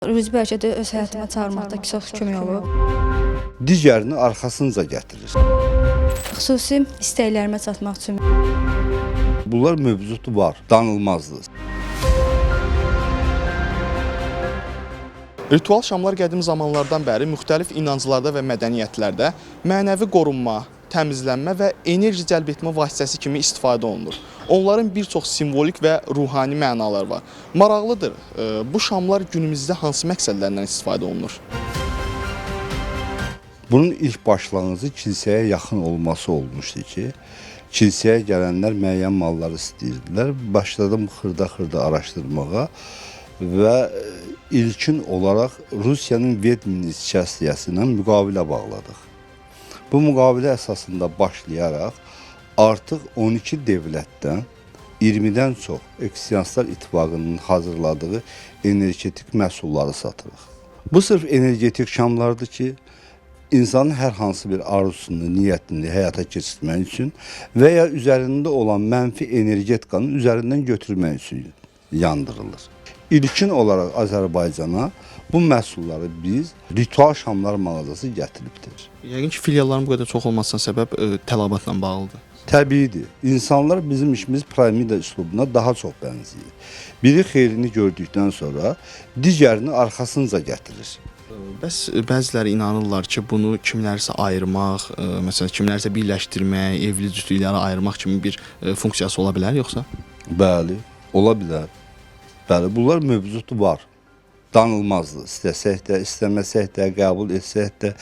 Ruzi bəlkə də öz həyatıma çağırmaqda çox kömək olub. Digərini arxasınca gətirir. Xüsusi istəklərimə çatmaq üçün. Bunlar mövzutu var, danılmazdır. Ritual şamlar qədim zamanlardan bəri müxtəlif inanclarda və mədəniyyətlərdə mənəvi qorunma, təmizlənmə və enerji cəlb etmə vasitəsi kimi istifadə olunur. Onların bir çox simvolik və ruhani mənaları var. Maraqlıdır, bu şamlar günümüzdə hansı məqsədlərlə istifadə olunur? Bunun ilk başlanğıcı kilsəyə yaxın olması olmuşdu ki, kilsəyə gələnlər müəyyən malları istəyirdilər. Başladım xırda-xırda araşdırmağa və ilkin olaraq Rusiyanın Vedminskaya ilə müqavilə bağladıq. Bu müqavilə əsasında başlayaraq artıq 12 dövlətdən 20-dən çox Ekstrasiyonlar İttifaqının hazırladığı energetik məhsulları satırıq. Bu sırf energetik şamlardır ki, insanın hər hansı bir arzusunu, niyyətini həyata keçirmək üçün və ya üzərində olan mənfi energetikanı üzərindən götürmək üçün yandırılır. İlkin olaraq Azərbaycana bu məhsulları biz Ritual Şamlar mağazası gətiribdir. Yəqin ki, filialların bu qədər çox olmasına səbəb tələbatla bağlıdır. Təbiidir. İnsanlar bizim işimiz piramida üslubuna daha çox bənzəyir. Biri xeyrini gördükdən sonra digərini arxasınca gətirir. Bəs bəziləri inanırlar ki, bunu kimlərsə ayırmaq, məsələn, kimlərsə birləşdirmək, evli cütlükləri ayırmaq kimi bir funksiyası ola bilər yoxsa? Bəli, ola bilər. Bəli, bunlar mövzutu var. Danılmazdır. İstəsək də, istəməsək də, qəbul etsək də,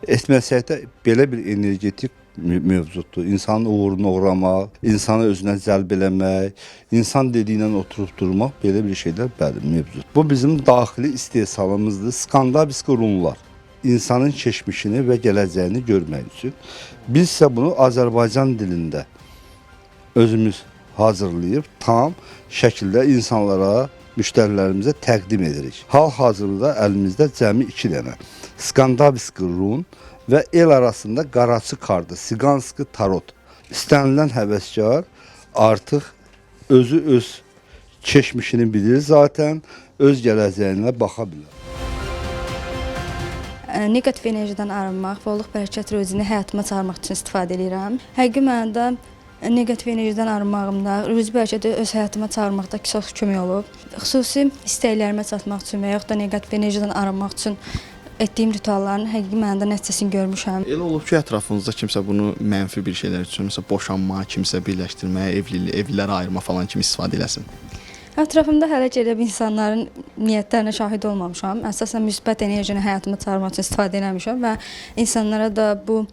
etməsək də belə bir energetik mövzudur. İnsanın uğurunu uğramaq, insanı özünə cəlb eləmək, insan dediyindən oturub durmaq, belə bir şeylər bəli mövcud. Bu bizim daxili istehsalımızdır. Skandinavisk runlar. İnsanın keçmişini və gələcəyini görmək üçün. Biz isə bunu Azərbaycan dilində özümüz hazırlayıb tam şəkildə insanlara, müştərilərimizə təqdim edirik. Hal-hazırda əlimizdə cəmi 2 dənə Skandinavisk run və el arasında qaraçı kartı, Siganski tarot. İstənilən həvəskar artıq özü öz keçmişini bilir zaten, öz gələcəyinə baxa bilər. Negativ enerjidən arınmaq və Allahü bərəkət ruzini həyatıma çağırmaq üçün istifadə edirəm. Həqiqi mənada negativ enerjidən arınmağımda, Ruzi bəlkə də öz həyatıma çağırmaqda çox kömək olub. Xüsusi istəklərimə çatmaq üçün və yaxud da negativ enerjidən arınmaq üçün etdiyim ritualların həqiqi mənada nəticəsini görmüşəm. Elə olub ki, ətrafınızda kimsə bunu mənfi bir şeylər üçün, məsələn, boşanma, kimsə birləşdirmə, evliləri ayırma falan kimi istifadə eləsin. Ətrafımda hələ ki, elə bir insanların niyyətlərinə şahid olmamışam. Əsasən müsbət enerjini həyatıma çağırmaq üçün istifadə eləmişəm və insanlara da bu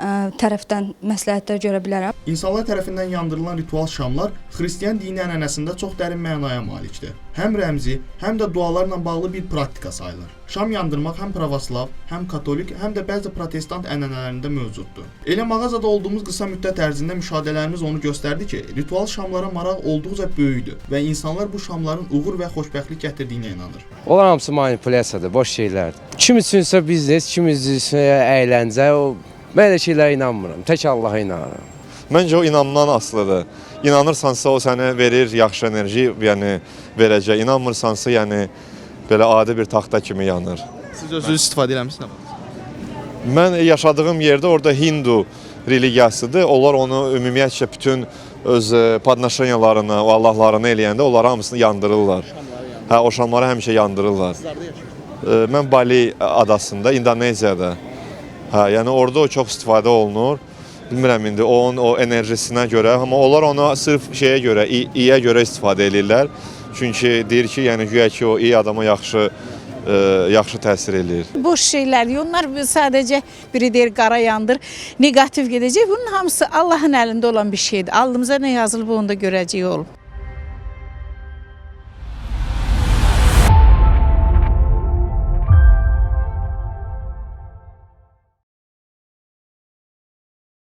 tərəfdən məsləhətlər görə bilərəm. İnsanlar tərəfindən yandırılan ritual şamlar xristian dini ənənəsində çox dərin mənaya malikdir. Həm rəmzi, həm də dualarla bağlı bir praktika sayılır. Şam yandırmaq həm pravoslav, həm katolik, həm də bəzi protestant ənənələrində mövcuddur. Elə mağazada olduğumuz qısa müddət ərzində müşahidələrimiz onu göstərdi ki, ritual şamlara maraq olduqca böyükdür və insanlar bu şamların uğur və xoşbəxtlik gətirdiyinə inanır. Onlar hamısı manipulyasiyadır, boş şeylərdir. Kim üçünsə biznes, kim üçünsə əyləncə, mən elə şeylərə inanmıram, tək Allaha inanıram. Məncə o inamdan asılıdır. İnanırsansa o sənə verir yaxşı enerji, yəni verəcək. İnanmırsansa, yəni belə adi bir taxta kimi yanır. Siz özünüz istifadə eləmisiniz? Mən yaşadığım yerdə orada Hindu religiyasıdır. Onlar onu ümumiyyətcə bütün öz padnaşanyalarını, o Allahlarını eləyəndə onları hamısını yandırırlar. Hə, o şamları həmişə yandırırlar. Mən Bali adasında, İndoneziyada. Hə, yəni orada o çox istifadə olunur. Bilmirəm indi onun o enerjisinə görə, amma onlar onu sırf şeyə görə, iyiyə görə istifadə edirlər. Çünki deyir ki, yəni güya ki o iyi adama yaxşı təsir eləyir. Boş şeylər, onlar sadəcə biri deyir qara yandır, negativ gedəcək. Bunun hamısı Allahın əlində olan bir şeydir. Alnımıza nə yazılıb onu da görəcək olub.